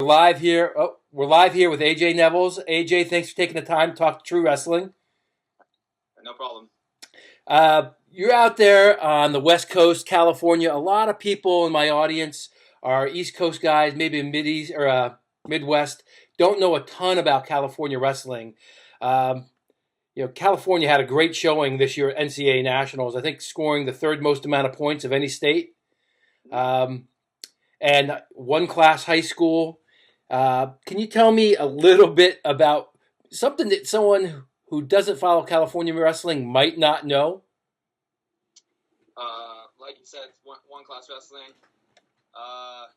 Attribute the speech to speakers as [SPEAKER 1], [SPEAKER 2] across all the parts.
[SPEAKER 1] live here. Oh, we're live here with AJ Nevills. AJ, thanks for taking the time to talk True Wrestling.
[SPEAKER 2] No problem.
[SPEAKER 1] You're out there on the West Coast, California. A lot of people in my audience are East Coast guys, maybe Mid-East or Midwest. Don't know a ton about California wrestling. Um, California had a great showing this year at NCAA Nationals. I think scoring the third most amount of points of any state. Um, and one class high school. Can you tell me a little bit about something that someone who doesn't follow California wrestling might not know?
[SPEAKER 2] Like you said, it's one class wrestling. I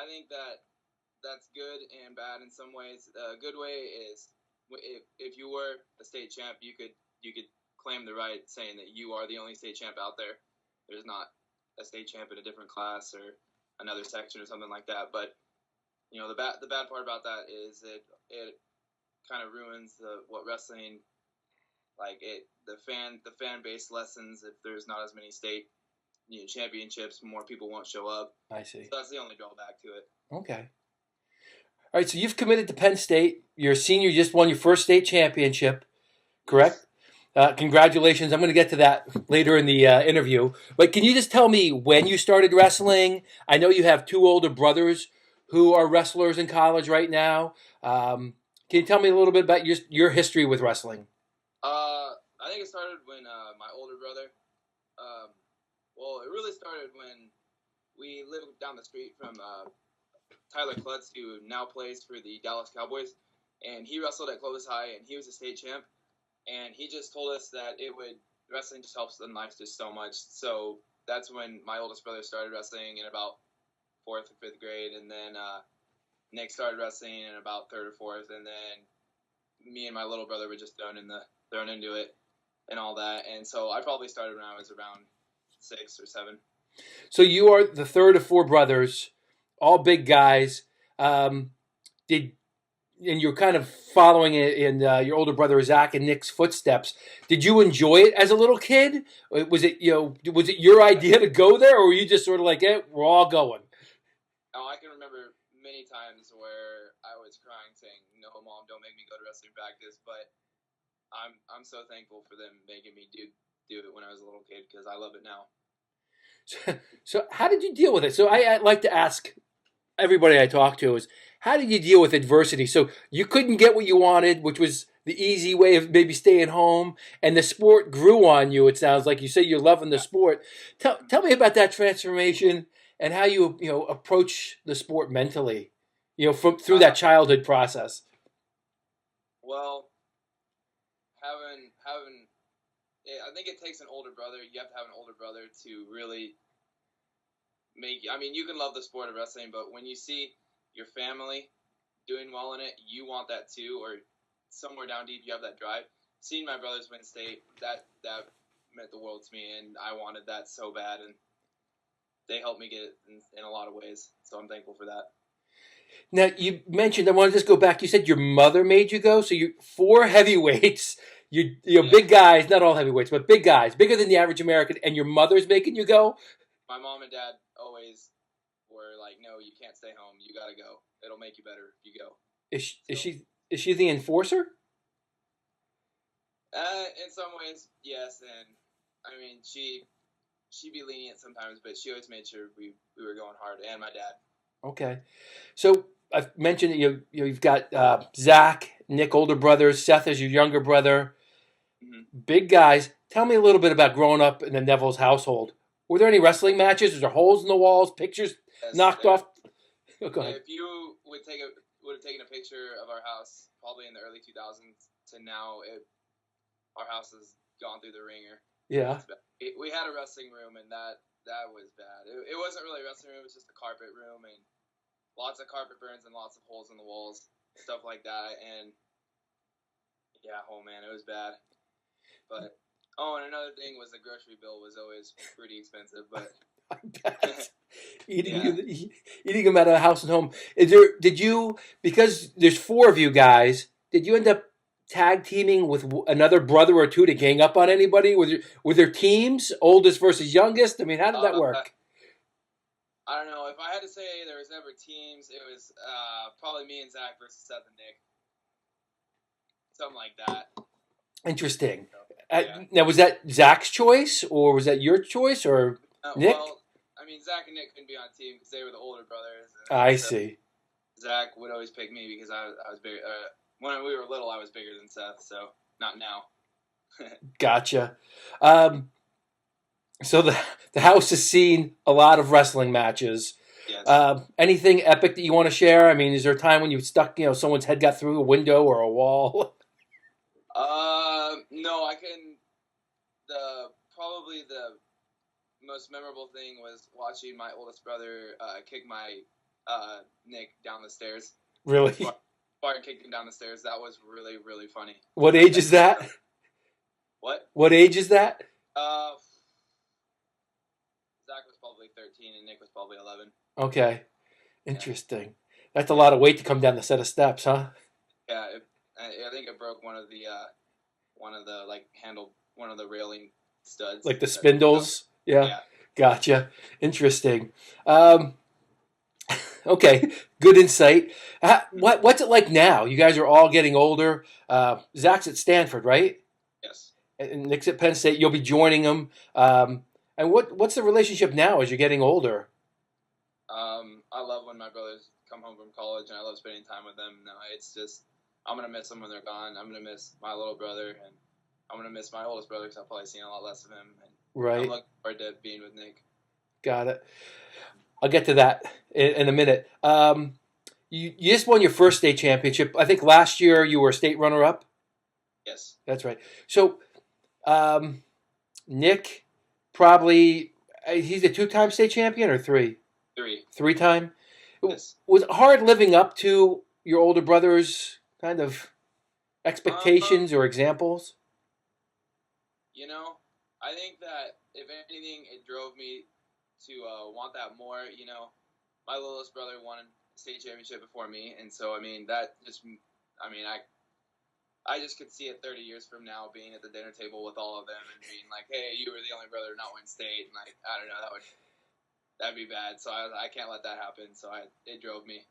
[SPEAKER 2] think that's good and bad in some ways. A good way is if you were a state champ, you could claim the right saying that you are the only state champ out there. There's not a state champ in a different class or another section or something like that. But the bad part about that is it kind of ruins what wrestling the fan base lessens if there's not as many state championships. More people won't show up.
[SPEAKER 1] I see.
[SPEAKER 2] So that's the only drawback to it.
[SPEAKER 1] Okay. All right. So you've committed to Penn State. You're a senior. You just won your first state championship. Correct. Congratulations. I'm going to get to that later in the interview. But can you just tell me when you started wrestling? I know you have two older brothers who are wrestlers in college right now. Can you tell me a little bit about your history with wrestling?
[SPEAKER 2] I think it started when my older brother. It really started when we lived down the street from Tyler Klutz, who now plays for the Dallas Cowboys, and he wrestled at Clovis High, and he was a state champ. And he just told us that wrestling just helps in life just so much. So that's when my oldest brother started wrestling in about 4th or 5th grade, and then Nick started wrestling in about 3rd or 4th, and then me and my little brother were just thrown into it and all that. And so I probably started when I was around 6 or 7.
[SPEAKER 1] So you are the third of 4 brothers, all big guys. And you're kind of following in your older brother Zach and Nick's footsteps. Did you enjoy it as a little kid? Was it your idea to go there, or were you just sort of like, we're all going?
[SPEAKER 2] Oh, I can remember many times where I was crying, saying, "No, Mom, don't make me go to wrestling practice." But I'm so thankful for them making me do it when I was a little kid, because I love it now.
[SPEAKER 1] So how did you deal with it? So I like to ask everybody I talk to is, how did you deal with adversity? So you couldn't get what you wanted, which was the easy way of maybe staying home, and the sport grew on you. It sounds like you say you're loving the sport. Tell me about that transformation and how you approach the sport mentally, through that childhood process.
[SPEAKER 2] Well, I think it takes an older brother. You have to have an older brother to really you can love the sport of wrestling, but when you see your family doing well in it, you want that too, or somewhere down deep you have that drive. Seeing my brothers win state, that meant the world to me, and I wanted that so bad, and they helped me get it in a lot of ways, so I'm thankful for that.
[SPEAKER 1] Now, you mentioned, I want to just go back, you said your mother made you go, so you're 4 heavyweights, big guys, not all heavyweights, but big guys, bigger than the average American, and your mother's making you go?
[SPEAKER 2] My mom and dad always were like, "No, you can't stay home. You gotta go. It'll make you better if you go."
[SPEAKER 1] Is she the enforcer?
[SPEAKER 2] In some ways, yes, and she'd be lenient sometimes, but she always made sure we were going hard, and my dad.
[SPEAKER 1] Okay, so I've mentioned that you've got Zach, Nick, older brothers, Seth is your younger brother, big guys. Tell me a little bit about growing up in the Nevills household. Were there any wrestling matches? Was there holes in the walls, pictures knocked off? Oh, go ahead.
[SPEAKER 2] If you would have taken a picture of our house probably in the early 2000s to now, our house has gone through the ringer.
[SPEAKER 1] Yeah.
[SPEAKER 2] We had a wrestling room, and that was bad. It wasn't really a wrestling room. It was just a carpet room, and lots of carpet burns and lots of holes in the walls, stuff like that. And yeah, oh man, it was bad. But and another thing was the grocery bill was always pretty expensive. But
[SPEAKER 1] I bet. Eating them at a house and home. Because there's 4 of you guys, did you end up tag teaming with another brother or two to gang up on anybody? Were there teams, oldest versus youngest? I mean, how did that work?
[SPEAKER 2] I don't know. If I had to say there was ever teams, it was probably me and Zach versus Seth and Nick, something like that.
[SPEAKER 1] Interesting.
[SPEAKER 2] So, yeah.
[SPEAKER 1] Now, was that Zach's choice, or was that your choice, or Nick?
[SPEAKER 2] Well, I mean, Zach and Nick couldn't be on team because they were the older brothers.
[SPEAKER 1] I
[SPEAKER 2] So
[SPEAKER 1] see.
[SPEAKER 2] Zach would always pick me because I was bigger. When we were little, I was bigger than Seth, so not now.
[SPEAKER 1] Gotcha. So the house has seen a lot of wrestling matches.
[SPEAKER 2] Yes.
[SPEAKER 1] Anything epic that you want to share? I mean, is there a time when you stuck, someone's head got through a window or a wall?
[SPEAKER 2] No, I can. Probably the most memorable thing was watching my oldest brother kick my Nick down the stairs.
[SPEAKER 1] Really?
[SPEAKER 2] Spartan kicked him down the stairs. That was really, really funny.
[SPEAKER 1] What age is that?
[SPEAKER 2] What?
[SPEAKER 1] What age is that?
[SPEAKER 2] Zach was probably 13 and Nick was probably 11.
[SPEAKER 1] Okay. Interesting. That's a lot of weight to come down the set of steps, huh?
[SPEAKER 2] Yeah, I think it broke one of the one of the railing studs.
[SPEAKER 1] Like the spindles? Yeah.
[SPEAKER 2] Yeah.
[SPEAKER 1] Gotcha. Interesting. Okay. Good insight. What's it like now? You guys are all getting older. Zach's at Stanford, right?
[SPEAKER 2] Yes.
[SPEAKER 1] And Nick's at Penn State. You'll be joining them. And what's the relationship now as you're getting older?
[SPEAKER 2] I love when my brothers come home from college, and I love spending time with them. No, it's just I'm gonna miss them when they're gone. I'm gonna miss my little brother, and I'm gonna miss my oldest brother because I've probably seen a lot less of him. And
[SPEAKER 1] Right.
[SPEAKER 2] I'm looking forward to being with Nick.
[SPEAKER 1] Got it. I'll get to that in a minute. You just won your first state championship. I think last year you were state runner-up.
[SPEAKER 2] Yes.
[SPEAKER 1] That's right. So, Nick, probably he's a two-time state champion or three?
[SPEAKER 2] Three.
[SPEAKER 1] Three-time.
[SPEAKER 2] Yes.
[SPEAKER 1] Was it hard living up to your older brother's kind of expectations or examples?
[SPEAKER 2] I think that if anything, it drove me to want that more. My littlest brother won a state championship before me, and so I mean that just, I just could see it 30 years from now being at the dinner table with all of them and being like, hey, you were the only brother to not win state, and I don't know, that'd be bad. So I can't let that happen. So it drove me.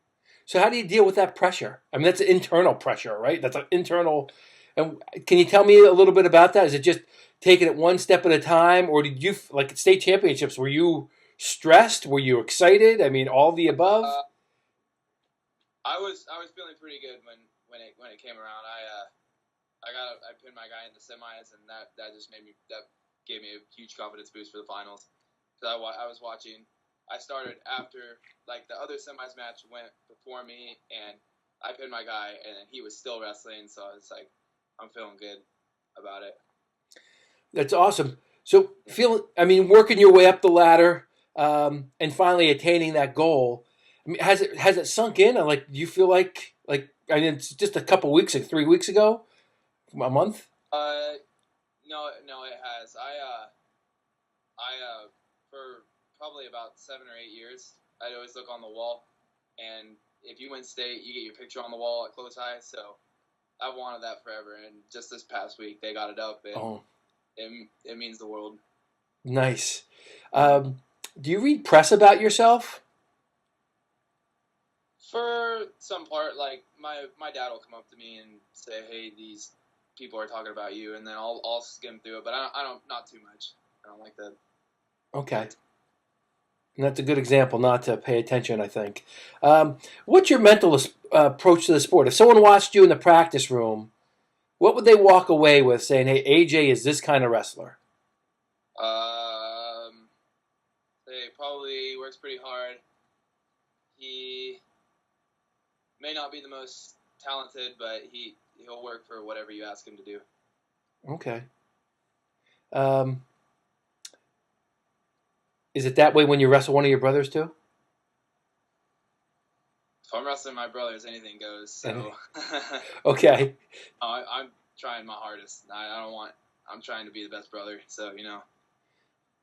[SPEAKER 1] So how do you deal with that pressure? I mean, that's internal pressure, right? That's an internal. And can you tell me a little bit about that? Is it just taking it one step at a time, or did you like at state championships? Were you stressed? Were you excited? I mean, all the above.
[SPEAKER 2] I was feeling pretty good when it came around. I pinned my guy in the semis, and that gave me a huge confidence boost for the finals. Because I was watching. I started after the other semis match went before me, and I pinned my guy, and he was still wrestling. So I was like, I'm feeling good about it.
[SPEAKER 1] That's awesome. So working your way up the ladder, and finally attaining that goal. I mean, has it sunk in? Do you feel like it's just a couple weeks, 3 weeks ago, a month?
[SPEAKER 2] No, it has. I for probably about 7 or 8 years, I'd always look on the wall, and if you win state, you get your picture on the wall at close high. So I've wanted that forever, and just this past week they got it up, and it means the world.
[SPEAKER 1] Nice. Do you read press about yourself?
[SPEAKER 2] For some part, my dad will come up to me and say, "Hey, these people are talking about you," and then I'll skim through it, but I don't not too much. I don't like that.
[SPEAKER 1] Okay. And that's a good example not to pay attention, I think. What's your mental approach to the sport? If someone watched you in the practice room, what would they walk away with saying, hey, AJ is this kind of wrestler?
[SPEAKER 2] They probably works pretty hard. He may not be the most talented, but he'll work for whatever you ask him to do.
[SPEAKER 1] Okay. Is it that way when you wrestle one of your brothers too?
[SPEAKER 2] If I'm wrestling my brothers, anything goes. So.
[SPEAKER 1] Okay.
[SPEAKER 2] I'm trying my hardest. I'm trying to be the best brother. So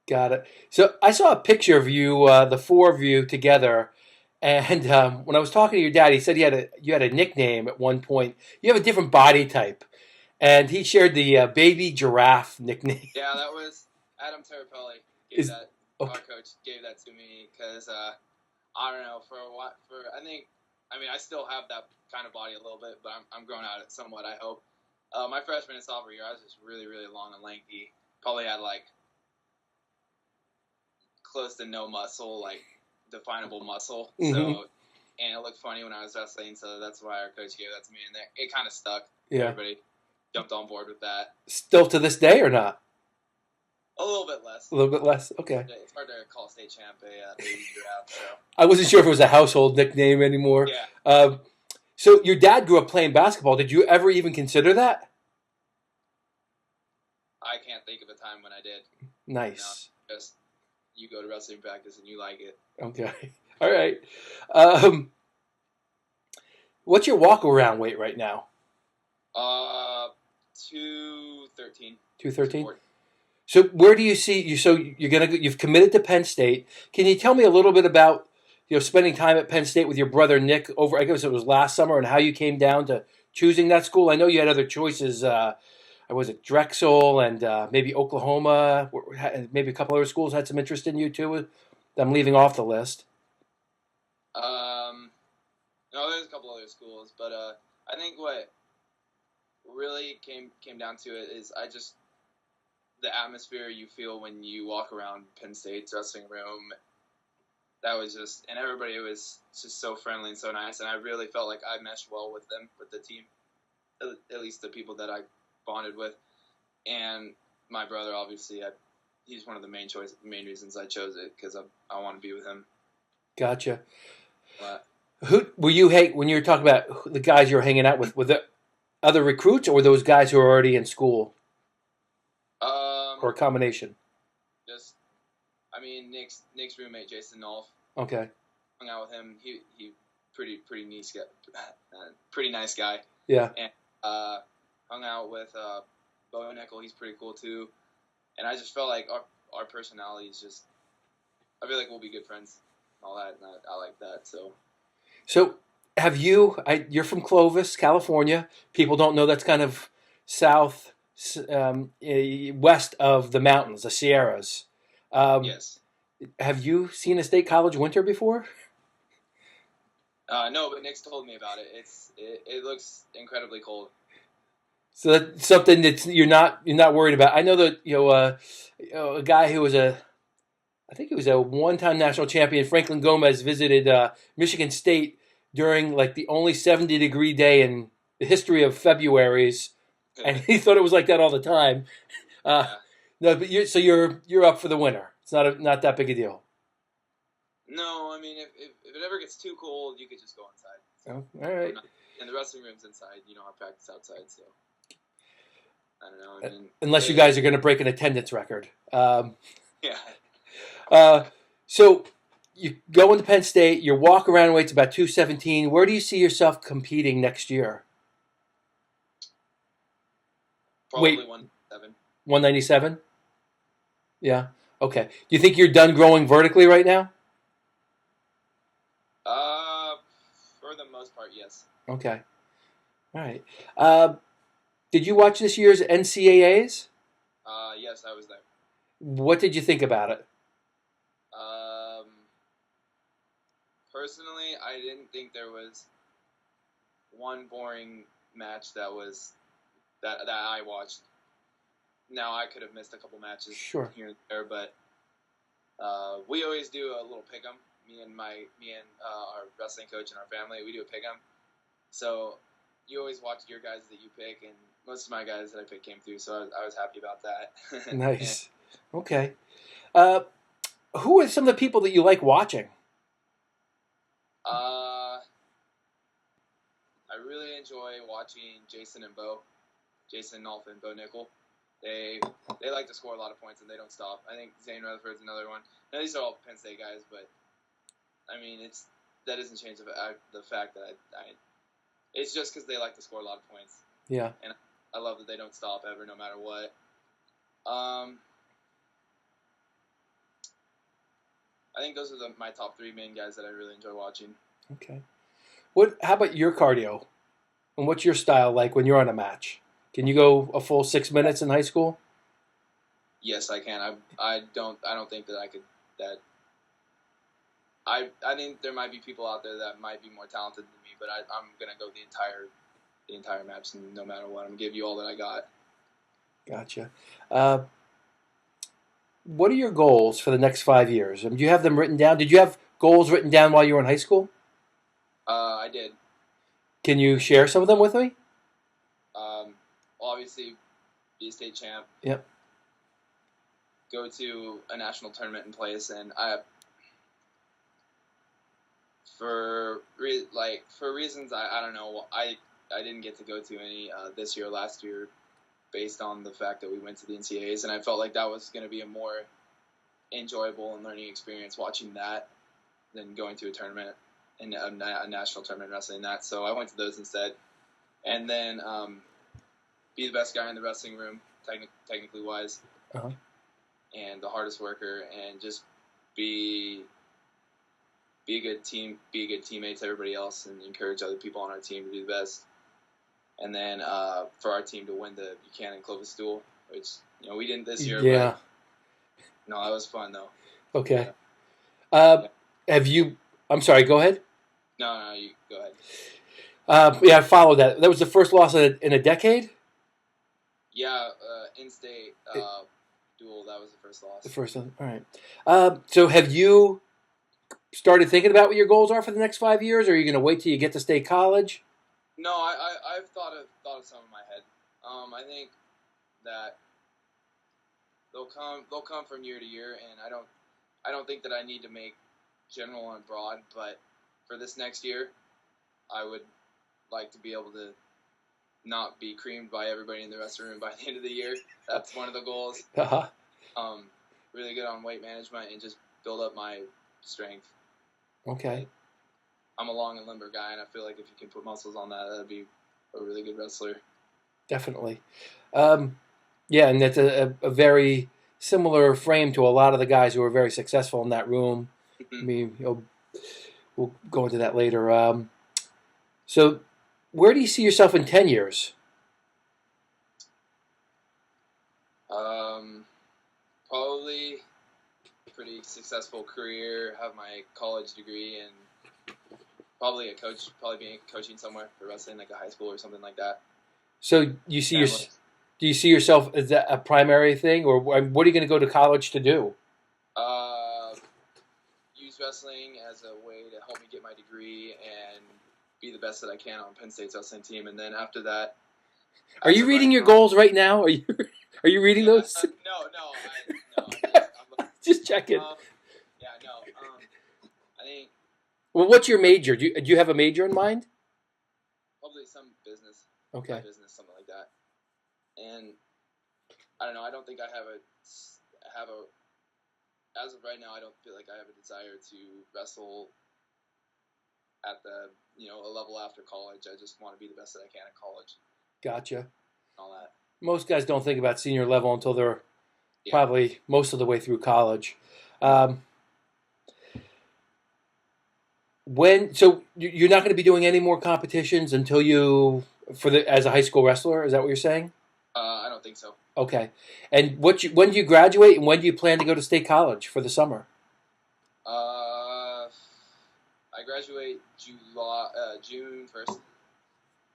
[SPEAKER 1] Got it. So I saw a picture of you, the four of you together, and when I was talking to your dad, he said you had a nickname at one point. You have a different body type, and he shared the baby giraffe nickname.
[SPEAKER 2] Yeah, that was Adam Terrapelli. our
[SPEAKER 1] Okay.
[SPEAKER 2] coach gave that to me because I don't know for a while. I mean I still have that kind of body a little bit, but I'm growing out it somewhat. I hope. My freshman and sophomore year, I was just really really long and lanky. Probably had like close to no muscle, like definable muscle.
[SPEAKER 1] Hmm.
[SPEAKER 2] So, and it looked funny when I was wrestling, so that's why our coach gave that to me, and it kind of stuck.
[SPEAKER 1] Yeah.
[SPEAKER 2] Everybody jumped on board with that.
[SPEAKER 1] Still to this day or not?
[SPEAKER 2] A little bit less.
[SPEAKER 1] A little bit less. Okay.
[SPEAKER 2] It's hard to call state champ a baby year out. So
[SPEAKER 1] I wasn't sure if it was a household nickname anymore.
[SPEAKER 2] yeah,
[SPEAKER 1] So your dad grew up playing basketball. Did you ever even consider that?
[SPEAKER 2] I can't think of a time when I did.
[SPEAKER 1] Nice.
[SPEAKER 2] No, just you go to wrestling practice and you like it.
[SPEAKER 1] Okay. All right. Um, what's your walk around weight right now?
[SPEAKER 2] 213.
[SPEAKER 1] 213. So where do you see you? So you've committed to Penn State. Can you tell me a little bit about spending time at Penn State with your brother Nick over? I guess it was last summer, and how you came down to choosing that school. I know you had other choices. Was it Drexel and maybe Oklahoma? Maybe a couple other schools had some interest in you too. I'm leaving off the list.
[SPEAKER 2] No, there's a couple other schools, but I think what really came down to it is the atmosphere you feel when you walk around Penn State's dressing room. That was just, and everybody was just so friendly and so nice, and I really felt like I meshed well with them, with the team, at least the people that I bonded with, and my brother, obviously, he's one of the main reasons I chose it, because I want to be with him.
[SPEAKER 1] Gotcha.
[SPEAKER 2] But,
[SPEAKER 1] Who were you when you were talking about the guys you were hanging out with? Were the other recruits, or were those guys who were already in school, or a combination?
[SPEAKER 2] just, I mean, Nick's roommate, Jason Nolf,
[SPEAKER 1] Okay.
[SPEAKER 2] hung out with him. He pretty nice guy, pretty nice guy.
[SPEAKER 1] Yeah.
[SPEAKER 2] And hung out with Bo Nickel. He's pretty cool too. And I just felt like our personalities just, I feel like we'll be good friends. All that, and I like that.
[SPEAKER 1] So have you? You're from Clovis, California. People don't know that's kind of south, west of the mountains, the Sierras.
[SPEAKER 2] Yes.
[SPEAKER 1] Have you seen a state college winter before?
[SPEAKER 2] No, but Nick's told me about it. It looks incredibly cold.
[SPEAKER 1] So that's something that you're not worried about. I know that a guy who was I think he was a one-time national champion. Franklin Gomez visited Michigan State during like the only 70-degree day in the history of Februarys, and he thought it was like that all the time.
[SPEAKER 2] Yeah.
[SPEAKER 1] No, but you're up for the winter. It's not that big a deal.
[SPEAKER 2] No, I mean, if it ever gets too cold, you could just go inside.
[SPEAKER 1] Oh, all right.
[SPEAKER 2] And the wrestling room's inside. I practice outside, so I don't know. I mean,
[SPEAKER 1] Unless you guys are going to break an attendance record.
[SPEAKER 2] Yeah.
[SPEAKER 1] So you go into Penn State. Your walk around weight's about 217. Where do you see yourself competing next year?
[SPEAKER 2] Probably
[SPEAKER 1] Wait.
[SPEAKER 2] 197.
[SPEAKER 1] 197? Yeah. Okay. Do you think you're done growing vertically right now?
[SPEAKER 2] For the most part, yes.
[SPEAKER 1] Okay. All right. Did you watch this year's NCAAs?
[SPEAKER 2] Yes, I was there.
[SPEAKER 1] What did you think about it?
[SPEAKER 2] Personally, I didn't think there was one boring match that I watched. Now, I could have missed a couple matches
[SPEAKER 1] Sure.
[SPEAKER 2] here and there, but we always do a little pick'em. Me and our wrestling coach and our family, we do a pick'em. So you always watch your guys that you pick, and most of my guys that I picked came through, so I was happy about that.
[SPEAKER 1] Nice. Okay. Who are some of the people that you like watching?
[SPEAKER 2] I really enjoy watching Jason and Bo, Jason Nolf and Bo Nickel. They like to score a lot of points and they don't stop. I think Zane Rutherford's another one. Now, these are all Penn State guys, but I mean that doesn't change the fact that it's just because they like to score a lot of points.
[SPEAKER 1] Yeah.
[SPEAKER 2] And I love that they don't stop ever, no matter what. I think those are my top three main guys that I really enjoy watching.
[SPEAKER 1] Okay. How about your cardio? And what's your style like when you're on a match? Can you go a full 6 minutes in high school?
[SPEAKER 2] Yes, I can. I don't think that I could that I think there might be people out there that might be more talented than me, but I'm gonna go the entire match, and no matter what, I'm gonna give you all that I got.
[SPEAKER 1] Gotcha. Uh, what are your goals for the next 5 years? Do you have them written down? Did you have goals written down while you were in high school?
[SPEAKER 2] I did.
[SPEAKER 1] Can you share some of them with me?
[SPEAKER 2] Obviously, be a state champ.
[SPEAKER 1] Yep.
[SPEAKER 2] Go to a national tournament in place, and for reasons I don't know, I didn't get to go to any this year, last year, based on the fact that we went to the NCAAs, and I felt like that was going to be a more enjoyable and learning experience watching that than going to a tournament and a national tournament wrestling that. So I went to those instead, and then be the best guy in the wrestling room, technically wise,
[SPEAKER 1] Uh-huh.
[SPEAKER 2] and the hardest worker, and just be a good teammate to everybody else, and encourage other people on our team to do the best. And then for our team to win the Buchanan Clovis duel, which we didn't this year.
[SPEAKER 1] Yeah.
[SPEAKER 2] But, no, that was fun though.
[SPEAKER 1] Okay.
[SPEAKER 2] Yeah.
[SPEAKER 1] Have you? I'm sorry. Go ahead.
[SPEAKER 2] No, you go ahead.
[SPEAKER 1] Yeah, I followed that. That was the first loss in a decade.
[SPEAKER 2] Yeah, in-state duel. That was the first loss.
[SPEAKER 1] The first one. All right. So have you started thinking about what your goals are for the next 5 years, or are you going to wait till you get to state college?
[SPEAKER 2] No, I've thought of some in my head. I think that they'll come from year to year, and I don't think that I need to make general and broad, but for this next year, I would like to be able to not be creamed by everybody in the wrestling room by the end of the year. That's one of the goals.
[SPEAKER 1] Uh-huh.
[SPEAKER 2] Really good on weight management and just build up my strength.
[SPEAKER 1] Okay.
[SPEAKER 2] I'm a long and limber guy, and I feel like if you can put muscles on that, that'd be a really good wrestler.
[SPEAKER 1] Definitely. Yeah, and that's a very similar frame to a lot of the guys who are very successful in that room. I mean, we'll go into that later. So where do you see yourself in 10 years?
[SPEAKER 2] Probably a pretty successful career, have my college degree, and probably a coach, probably being coaching somewhere for wrestling, like a high school or something like that.
[SPEAKER 1] So you see do you see yourself as a primary thing, or what are you going to go to college to do?
[SPEAKER 2] Use wrestling as a way to help me get my degree and be the best that I can on Penn State's wrestling team, and then after that.
[SPEAKER 1] Are you reading your goals right now? Are you reading those?
[SPEAKER 2] No. I'm
[SPEAKER 1] Just checking.
[SPEAKER 2] Yeah, no. I think.
[SPEAKER 1] Well, what's your major? Do you have a major in mind?
[SPEAKER 2] Probably some business.
[SPEAKER 1] Okay.
[SPEAKER 2] Business, something like that. And I don't know. I don't think I have a. As of right now, I don't feel like I have a desire to wrestle at the a level after college. I just want to be the best that I can at college.
[SPEAKER 1] Gotcha.
[SPEAKER 2] All that.
[SPEAKER 1] Most guys don't think about senior level until they're probably most of the way through college. So you're not going to be doing any more competitions until as a high school wrestler? Is that what you're saying?
[SPEAKER 2] I don't think so.
[SPEAKER 1] Okay. And when do you graduate, and when do you plan to go to state college for the summer?
[SPEAKER 2] I graduate June 1st,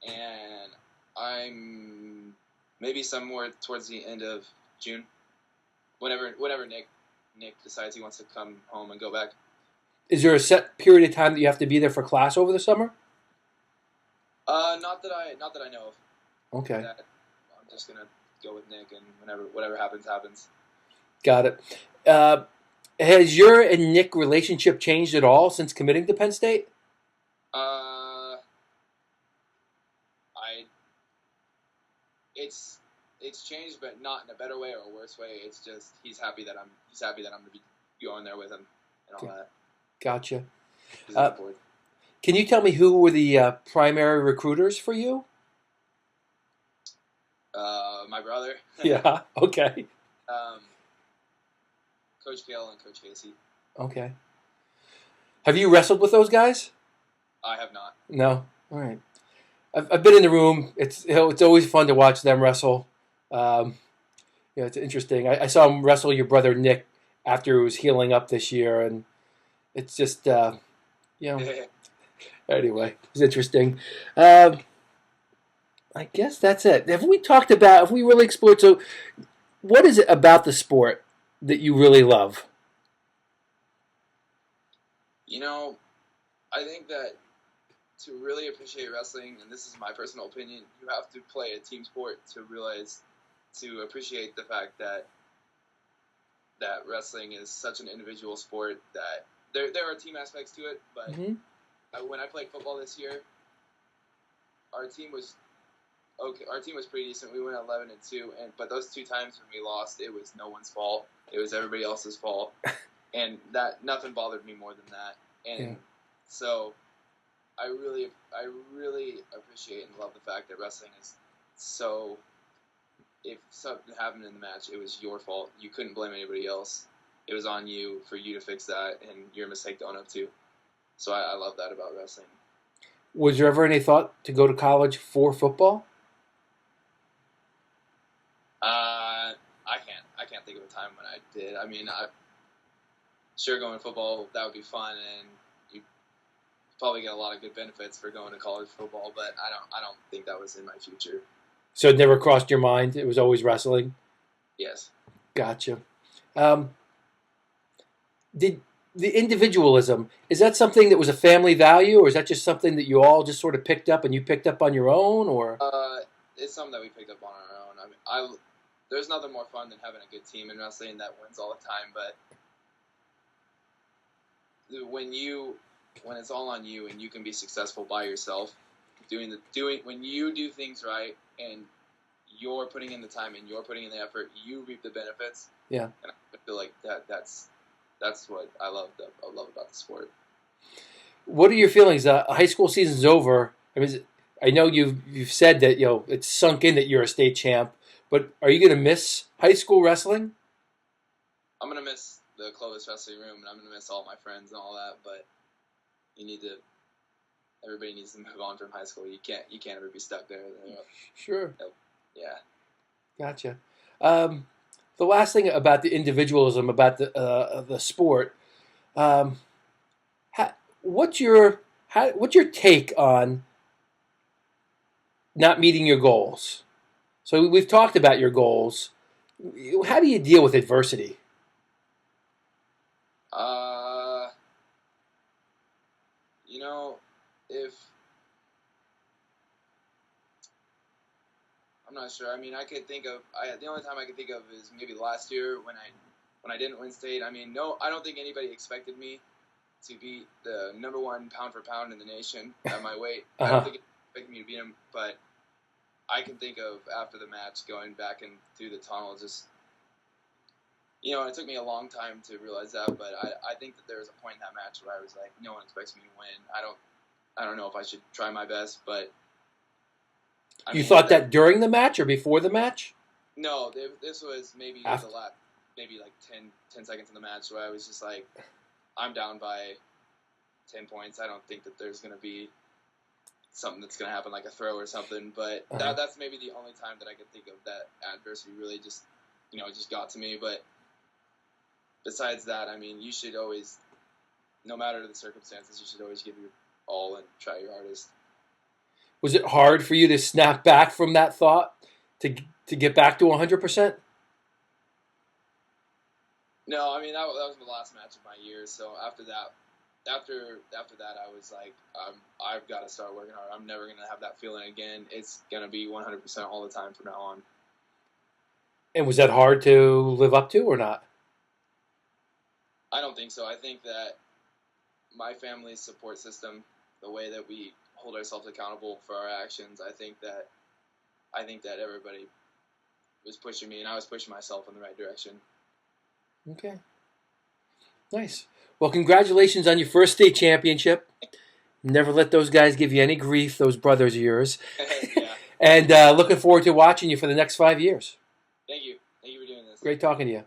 [SPEAKER 2] and I'm maybe somewhere towards the end of June, whenever Nick decides he wants to come home and go back.
[SPEAKER 1] Is there a set period of time that you have to be there for class over the summer?
[SPEAKER 2] Not that I know of.
[SPEAKER 1] Okay.
[SPEAKER 2] I'm just gonna go with Nick, and whatever happens.
[SPEAKER 1] Got it. Has your and Nick relationship changed at all since committing to Penn State?
[SPEAKER 2] It's changed, but not in a better way or a worse way. It's just he's happy that I'm gonna be going there with him and all that.
[SPEAKER 1] Gotcha. Can you tell me who were the primary recruiters for you?
[SPEAKER 2] My brother.
[SPEAKER 1] Yeah. Okay.
[SPEAKER 2] Coach Kale and Coach Casey.
[SPEAKER 1] Okay. Have you wrestled with those guys?
[SPEAKER 2] I have not.
[SPEAKER 1] No. All right. I've been in the room. It's always fun to watch them wrestle. It's interesting. I saw him wrestle your brother Nick after he was healing up this year, and it's just you know. Anyway, it's interesting. Um, I guess that's it. Have we talked about? Have we really explored? So, what is it about the sport that you really love?
[SPEAKER 2] You know, I think that to really appreciate wrestling, and this is my personal opinion, you have to play a team sport to appreciate the fact that wrestling is such an individual sport that there are team aspects to it. But
[SPEAKER 1] Mm-hmm.
[SPEAKER 2] when I played football this year, our team was okay. Our team was pretty decent. We went 11-2, but those 2 times when we lost, it was no one's fault. It was everybody else's fault, and that nothing bothered me more than that. And so I really appreciate and love the fact that wrestling is so. If something happened in the match, it was your fault. You couldn't blame anybody else. It was on you for you to fix that, and your mistake to own up to. So I love that about wrestling.
[SPEAKER 1] Was there ever any thought to go to college for football?
[SPEAKER 2] I can't think of a time when I did. I mean, sure going football, that would be fun, and you probably get a lot of good benefits for going to college football. But I don't think that was in my future.
[SPEAKER 1] So it never crossed your mind. It was always wrestling.
[SPEAKER 2] Yes.
[SPEAKER 1] Gotcha. Did the individualism, is that something that was a family value, or is that just something that you all just sort of picked up and you picked up on your own, or?
[SPEAKER 2] It's something that we picked up on our own. I mean, there's nothing more fun than having a good team in wrestling that wins all the time. But when it's all on you and you can be successful by yourself, when you do things right and you're putting in the time and you're putting in the effort, you reap the benefits.
[SPEAKER 1] Yeah.
[SPEAKER 2] And I feel like that's what I love about the sport.
[SPEAKER 1] What are your feelings? High school season's over. I mean, I know you've said that it's sunk in that you're a state champ, but are you going to miss high school wrestling?
[SPEAKER 2] I'm going to miss the Clovis wrestling room, and I'm going to miss all my friends and all that. But everybody needs to move on from high school. You can't ever be stuck there.
[SPEAKER 1] Sure.
[SPEAKER 2] Yeah.
[SPEAKER 1] Gotcha. The last thing about the individualism about the sport, what's your take on not meeting your goals? So we've talked about your goals. How do you deal with adversity?
[SPEAKER 2] If I'm not sure. I mean, I could think of the only time I could think of is maybe last year when I didn't win state. I mean, no, I don't think anybody expected me to beat the #1 pound for pound in the nation at my weight. I don't think it expected me to beat him, but I can think of after the match going back and through the tunnel, just it took me a long time to realize that, but I think that there was a point in that match where I was like, no one expects me to win. I don't know if I should try my best, but
[SPEAKER 1] you thought that during the match or before the match?
[SPEAKER 2] No, this was maybe the last, maybe like 10 seconds in the match where I was just like, I'm down by 10 points. I don't think that there's going to be something that's going to happen like a throw or something, but that's maybe the only time that I could think of that adversity really just, just got to me. But besides that, I mean, you should always, no matter the circumstances, you should always give your all and try your hardest.
[SPEAKER 1] Was it hard for you to snap back from that thought to get back to 100%?
[SPEAKER 2] No, I mean that was the last match of my year. So after that, I was like, I've got to start working hard. I'm never gonna have that feeling again. It's gonna be 100% all the time from now on.
[SPEAKER 1] And was that hard to live up to or not?
[SPEAKER 2] I don't think so. I think that my family's support system, the way that we hold ourselves accountable for our actions, I think that everybody was pushing me, and I was pushing myself in the right direction.
[SPEAKER 1] Okay. Nice. Well, congratulations on your first state championship. Never let those guys give you any grief, those brothers of yours.
[SPEAKER 2] Yeah.
[SPEAKER 1] And looking forward to watching you for the next 5 years.
[SPEAKER 2] Thank you. Thank you for doing this.
[SPEAKER 1] Great talking to you.